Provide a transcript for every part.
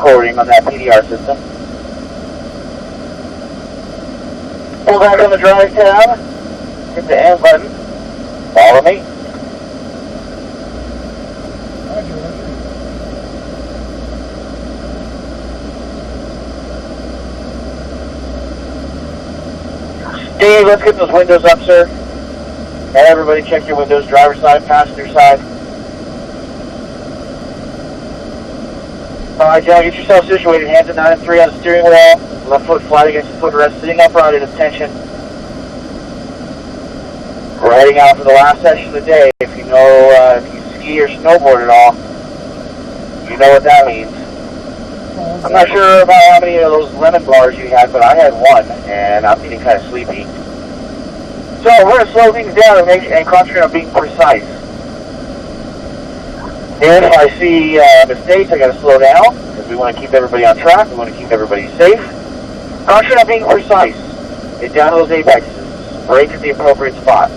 recording on that PDR system. Pull back on the drive tab, hit the end button, follow me. Steve, let's get those windows up, sir. And everybody check your windows, driver's side, passenger side. Alright, John, get yourself situated. Hands at 9 and 3 on the steering wheel. Left foot flat against the footrest, sitting upright at attention. We're heading out for the last session of the day. If you know, if you ski or snowboard at all, you know what that means. I'm not sure about how many of those lemon bars you had, but I had one, and I'm getting kind of sleepy. So we're going to slow things down and concentrate on being precise. If I see mistakes, I got to slow down, because we want to keep everybody on track, we want to keep everybody safe. Concentrate on being precise. Get down to those apexes. Brake at the appropriate spot.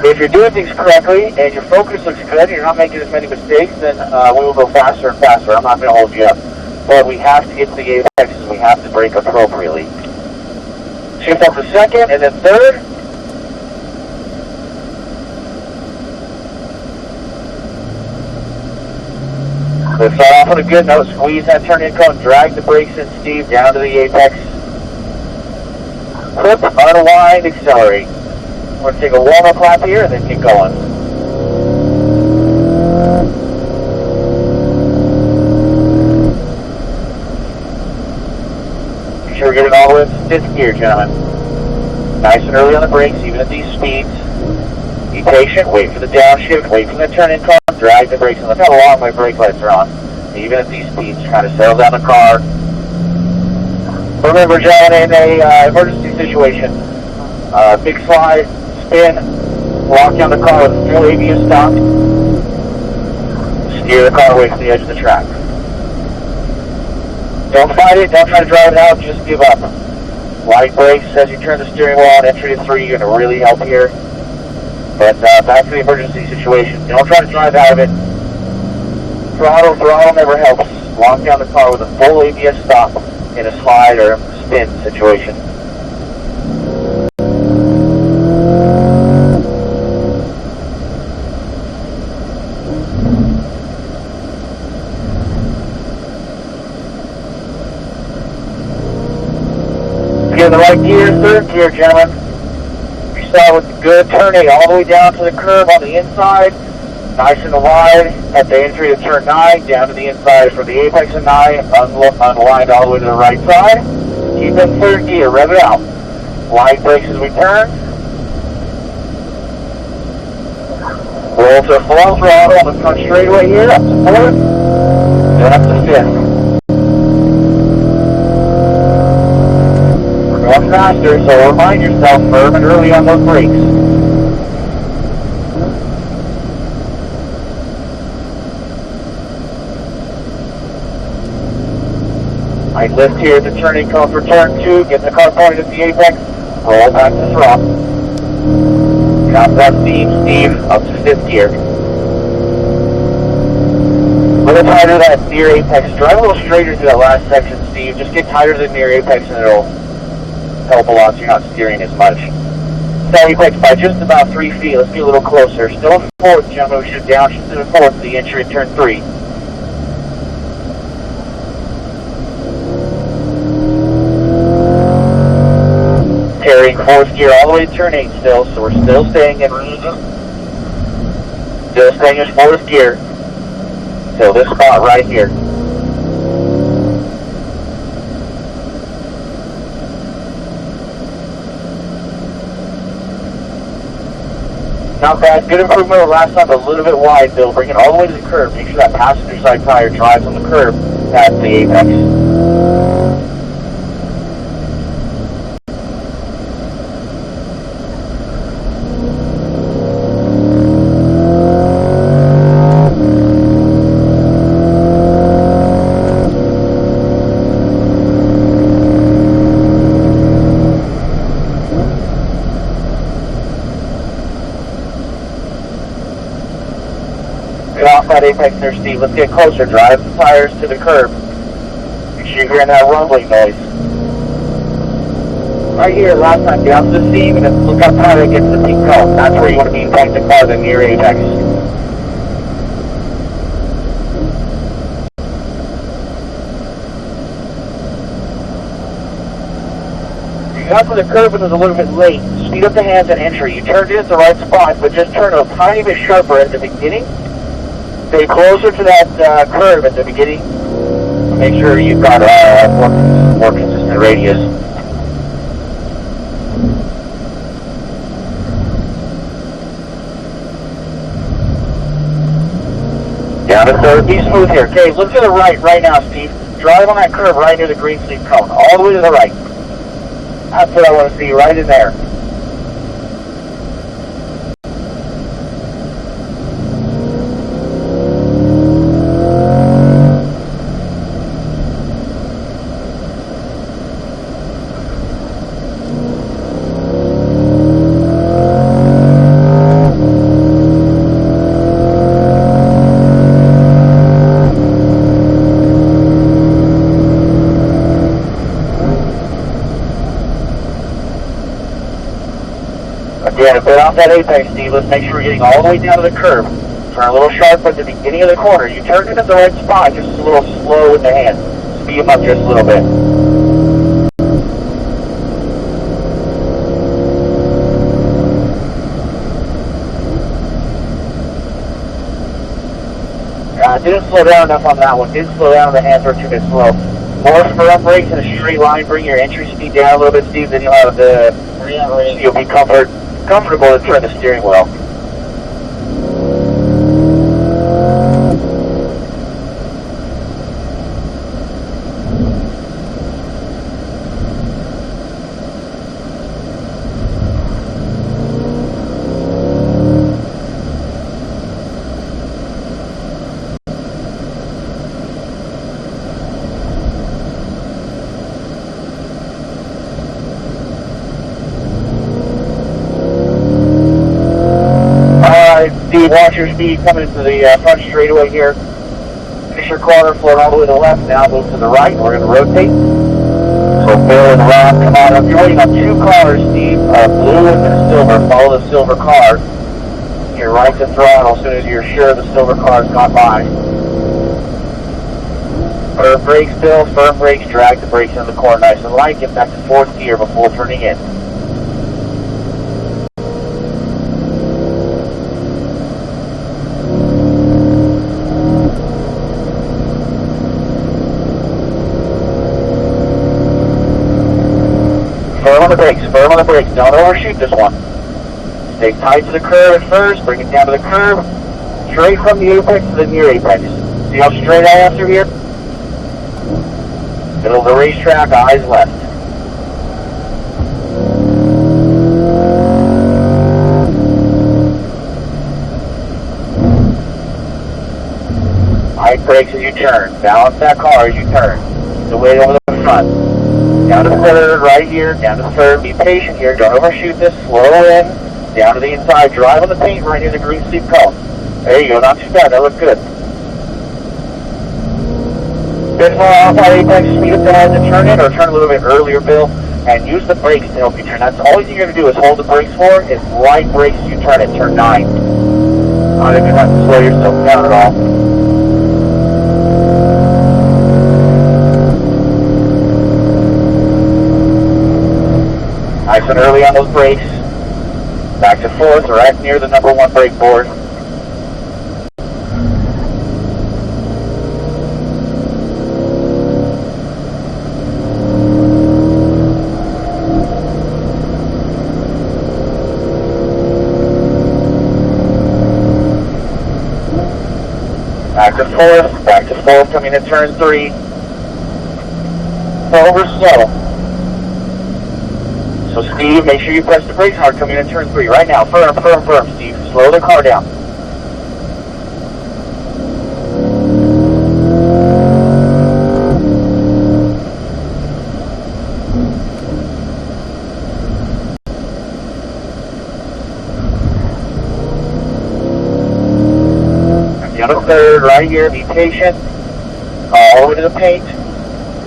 If you're doing things correctly and your focus looks good and you're not making as many mistakes, then we will go faster and faster. I'm not going to hold you up. But we have to get to the apexes. We have to brake appropriately. Shift up to second and then third. Let's start off on a good note. Squeeze that turn-in cone. Drag the brakes in, Steve, down to the apex. Clip, unwind, accelerate. We're going to take a warm-up lap here and then get going. Be sure we get it all the way up to 5th gear, gentlemen. Nice and early on the brakes, even at these speeds. Be patient, wait for the downshift, wait for the turn-in cone, drag the brakes, and look how long my brake lights are on. Even at these speeds, kind of settle down the car. Remember, gentlemen, in a emergency situation, big slide, spin, lock down the car with full ABS stop, steer the car away from the edge of the track. Don't fight it, don't try to drive it out, just give up. Light brakes as you turn the steering wheel on entry to 3, you're going to really help here. But back to the emergency situation, don't try to drive out of it. Throttle never helps. Lock down the car with a full ABS stop in a slide or spin situation. Get in the right gear, 3rd gear, gentlemen. We start with the good turning all the way down to the curb on the inside. Nice and wide at the entry to turn 9, down to the inside for the apex of 9, unwind all the way to the right side. Keep in 3rd gear, rev it out. Light brakes as we turn. Roll to full throttle on the front straightaway here, up to 4th, then up to 5th. We're going faster, so remind yourself firm and early on those brakes. Right, lift here at the turning cone for turn 2, get the car pointed at the apex, roll back to throttle. Count that steam, Steve, up to 5th gear. A little tighter that near apex, drive a little straighter through that last section, Steve, just get tighter than near apex and it'll help a lot so you're not steering as much. That apex by just about 3 feet, let's get a little closer. Still in 4th, gentlemen, we should downshift to the 4th, the entry in turn 3. Carrying 4th gear all the way to turn 8 still, so we're still staying in still staying in 4th gear till this spot right here. Not bad, good improvement over last time, but a little bit wide, Bill. Bring it all the way to the curb. Make sure that passenger side tire drives on the curb at the apex. that apex there, Steve. Let's get closer. Drive the tires to the curb. Make sure you're hearing that rumbling noise. Right here, last time, down to the seam, and then look up how it gets to the peak cone. That's where you want to be impact the car, the near apex. You got to the curb, but it was a little bit late. Speed up the hands and entry. You turned it at the right spot, but just turn a tiny bit sharper at the beginning. Stay closer to that curve at the beginning. Make sure you've got a more consistent radius. Down to third. Be smooth here. Okay, look to the right now, Steve. Drive on that curve right near the green sleeve cone. All the way to the right. That's what I want to see, right in there. Again, a bit off that apex, Steve. Let's make sure we're getting all the way down to the curb. Turn a little sharp at the beginning of the corner. You turned it at the right spot, just a little slow with the hand. Speed them up just a little bit. Didn't slow down enough on that one. Didn't slow down, the hands were too bit slow. More front brakes in a straight line. Bring your entry speed down a little bit, Steve. Then you'll have you'll be comfortable to turn the steering wheel. Steve, watch your speed coming into the front straightaway here. Finish your corner, float all the way to the left. Now move to the right. We're going to rotate. So Bill and Rob, come on up. You're waiting on two cars, Steve. Blue and silver. Follow the silver car. You're right to throttle as soon as you're sure the silver car's gone by. Firm brakes, Bill. Firm brakes. Drag the brakes in the corner nice and light. Get back to fourth gear before turning in. Firm on the brakes, don't overshoot this one. Stay tight to the curb at first, bring it down to the curb, straight from the apex to the near apex. See how straight I am through here? Middle of the racetrack, eyes left. Light brakes as you turn, balance that car as you turn. The weight over the front. Down to third, right here, down to third. Be patient here, don't overshoot this, slow in, down to the inside, drive on the paint right near the green sleeve cone. There you go, not too bad, that looks good. Bit more off that apex, speed up the head to turn in, or turn a little bit earlier, Bill, and use the brakes to help you turn. That's all you're going to do is hold the brakes for, is light brakes as you turn it, turn 9. Not even have to slow yourself down at all. Nice and early on those brakes. Back to fourth, right near the number 1 brake board. Back to fourth, coming to turn 3. Over slow. So Steve, make sure you press the brakes hard coming in turn 3. Right now, firm, Steve. Slow the car down. Down to third, right here, be patient. All the way to the paint.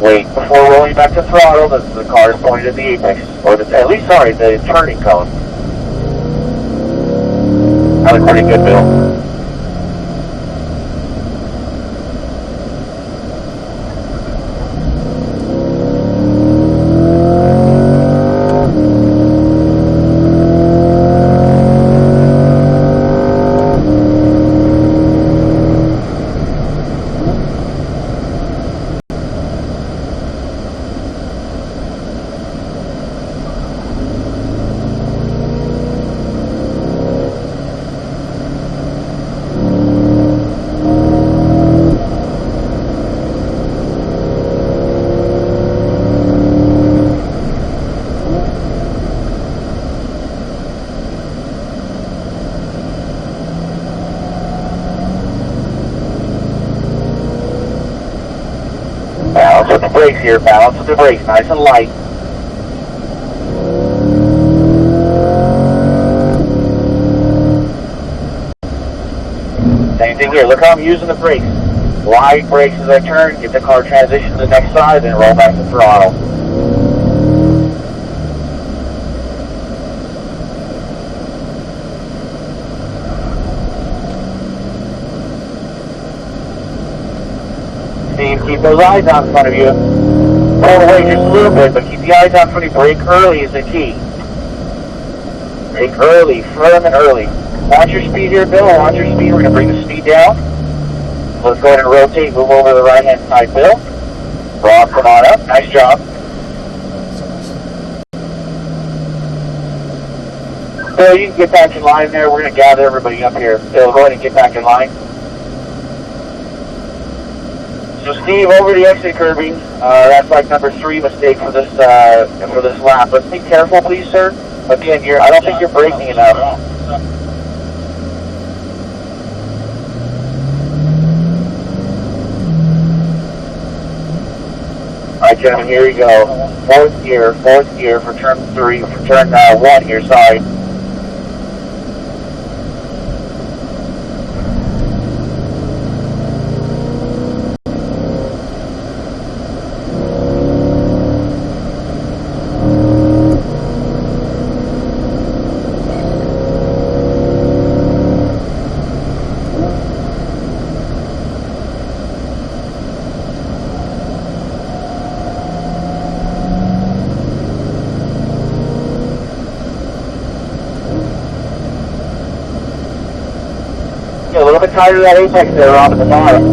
Wait, before rolling back to throttle, the car is pointed at the apex. Or at least, sorry, the turning cone. That was pretty good, Bill. Balance with the brakes here, balance with the brakes, nice and light. Same thing here, look how I'm using the brakes. Light brakes as I turn, get the car transition to the next side, then roll back to throttle. Steve, keep those eyes out in front of you. Pull away just a little bit, but keep the eyes out in front of you. Brake early is the key. Brake early, firm and early. Watch your speed here, Bill. Watch your speed. We're going to bring the speed down. Let's go ahead and rotate, move over to the right-hand side, Bill. Rob, come on up. Nice job. Bill, you can get back in line there. We're going to gather everybody up here. Bill, go ahead and get back in line. So Steve, over the exit curbing, that's like number 3 mistake for this lap. Let's be careful, please, sir. Again, I don't think you're braking enough. All right, gentlemen, here you go. Fourth gear for turn 1 here, sorry. A little bit tighter to that apex there, Rob, at the bottom.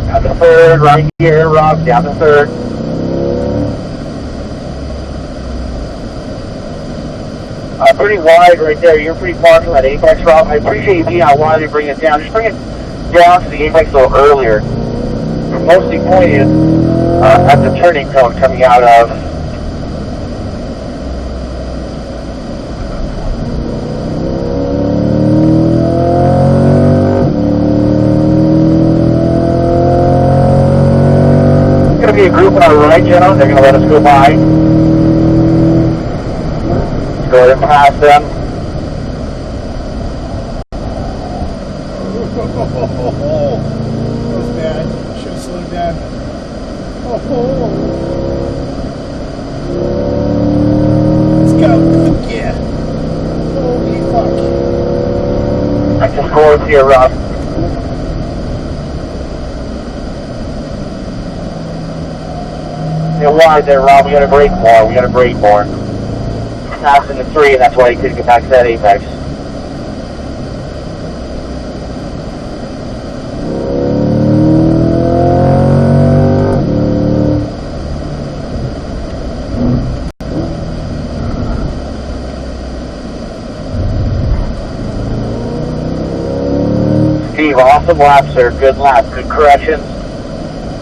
Down to third, right here, Rob, down to third. Pretty wide right there. You're pretty far from that apex, Rob. I appreciate you being out wide to bring it down. Just bring it down to the apex a little earlier. Mostly pointed at the turning cone coming out of. There's going to be a group on our right, gentlemen. They're going to let us go by. Let's go ahead and pass them. That was bad. Should have slowed down. Let's go. Good gear. Holy fuck. I just scored here, Rob. You're wide there, Rob. We got to brake more. Passing the 3, and that's why he couldn't get back to that apex. Awesome laps there, good laps, good corrections.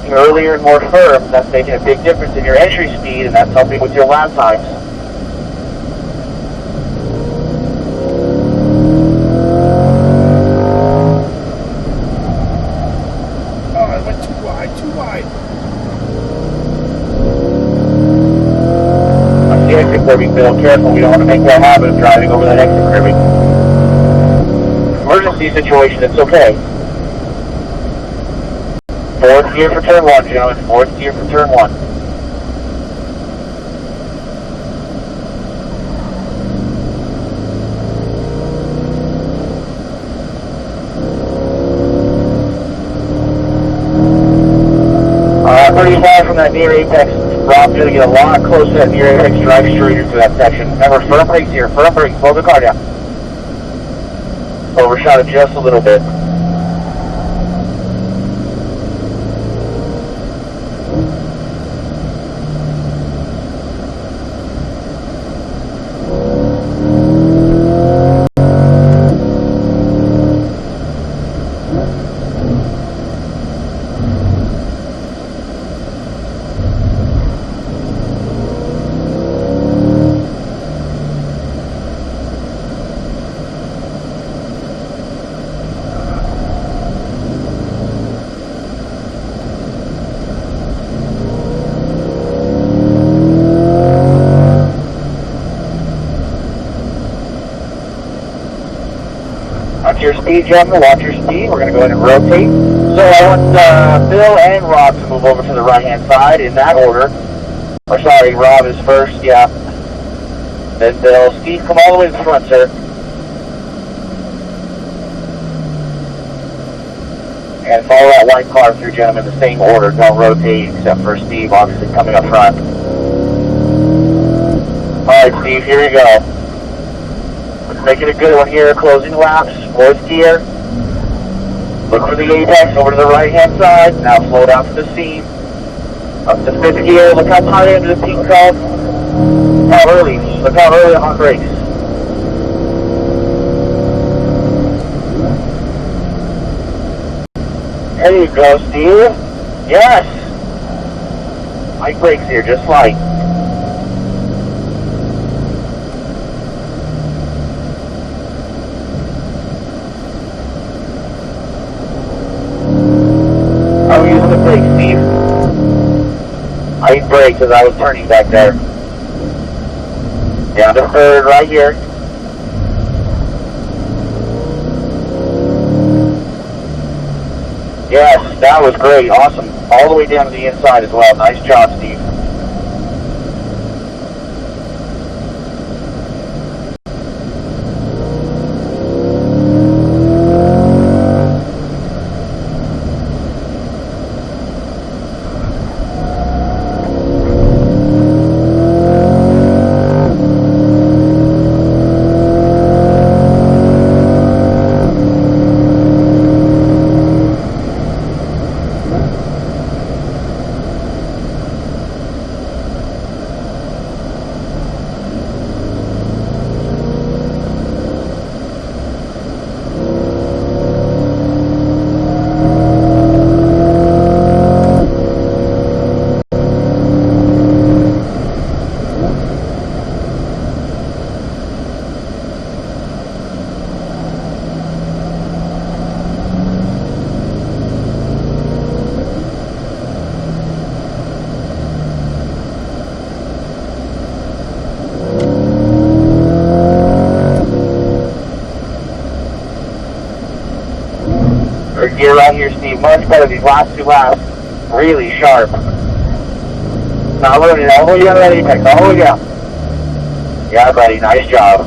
You're earlier and more firm, that's making a big difference in your entry speed, and that's helping with your lap times. Oh, I went too wide. cribbing, Bill. Careful, we don't want to make that habit of driving over that exit cribbing. Emergency situation, it's okay. Fourth gear for turn 1, gentlemen. Fourth gear for turn 1. Pretty far from that near apex. Rob's going to get a lot closer to that near apex, drive straight into that section. Remember, firm brakes here, firm brakes, slow the car down. Overshot it just a little bit. Watch your speed, gentlemen. Watch your speed. We're going to go ahead and rotate. So I want Bill and Rob to move over to the right-hand side in that order. Or sorry, Rob is first, yeah. Then Bill. Steve, come all the way to the front, sir. And follow that white car through, gentlemen, in the same order. Don't rotate except for Steve, obviously, coming up front. Alright, Steve, here you go. Making a good one here, closing laps, fourth gear. Look for the apex, over to the right-hand side. Now slow down to the seam. Up to fifth gear, look how high into the pink cup. How early, look how early on brakes. There you go, Steve. Yes! Light brakes here, just light. Steve. I hit brakes as I was turning back there. Down to third right here. Yes, that was great. Awesome. All the way down to the inside as well. Nice job, Steve. Gear right here, Steve. Much better these last two laps. Really sharp. Not loading all the way down to that apex. All the way down. Yeah, buddy. Nice job.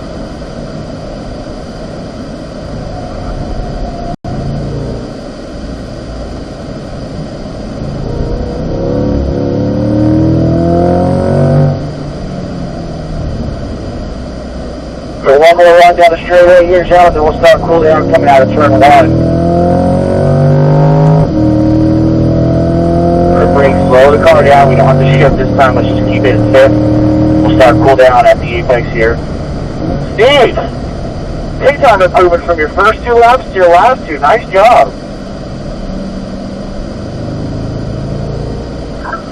So one more run down the straightaway here, gentlemen. We'll start cool down coming out of turn 1. Slow the car down, we don't have to shift this time, let's just keep it at fifth. We'll start cool down at the apex here. Steve! Big time improvement from your first two laps to your last two, nice job.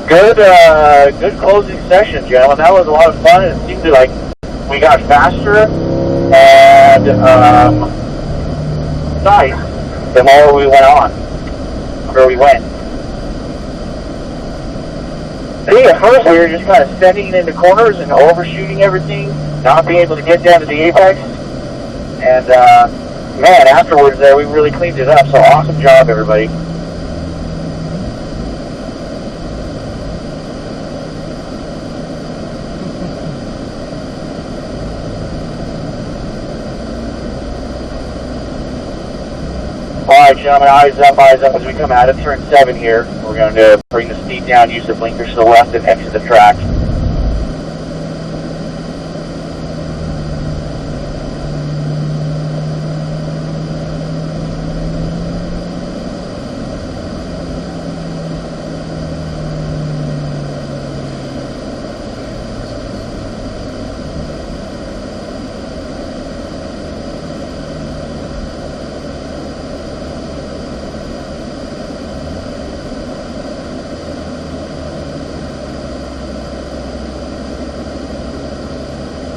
Good closing session, gentlemen. That was a lot of fun. It seemed to like we got faster and nice the more we went on, where we went. I think at first we were just kind of sending it into corners and overshooting everything, not being able to get down to the apex. And man, afterwards there, we really cleaned it up. So awesome job, everybody. Alright, gentlemen, eyes up as we come out of turn 7 here. We're going to bring the speed down, use the blinkers to the left, and exit the track.